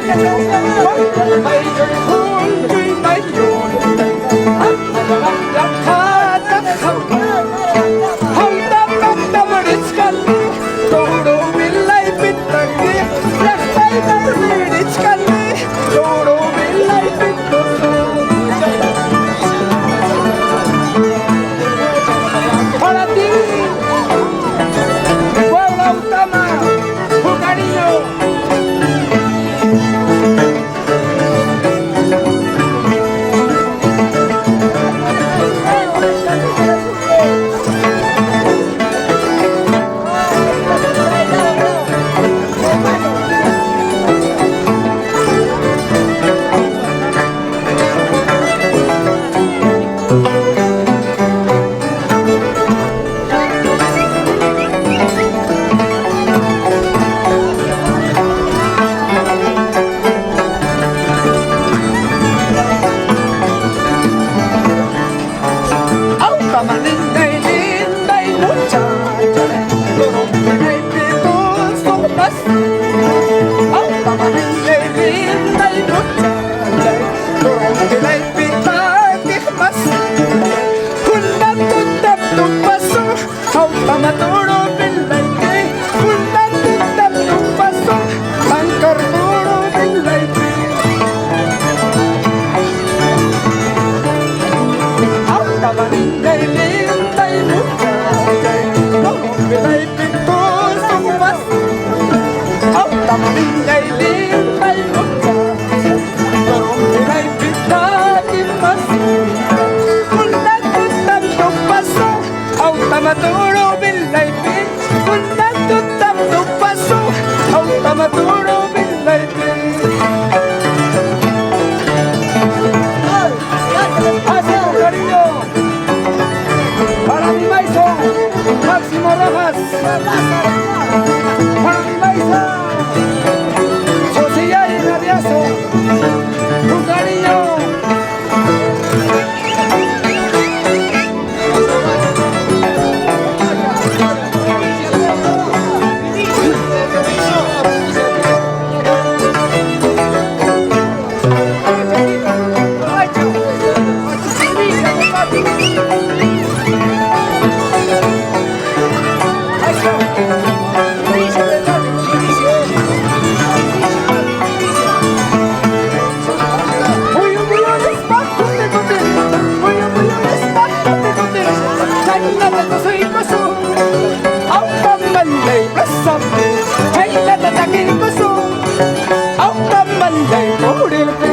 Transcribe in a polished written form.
Mây trời hương truy mây dồn Rakha dakham Hong tam tam tam ritskan Todo villai pittangi Raktai tam ritskan Todo villai pittangi Parati Wala utama Hukariyo Maturo billaiti, kundan tutam tupaso, auta maturo billaiti. Hacia cariño, para mi maestro Máximo Rojas, para mi maestra Sofía y Radiazo, un cariño. Hey, let the taking go so. Out of Monday,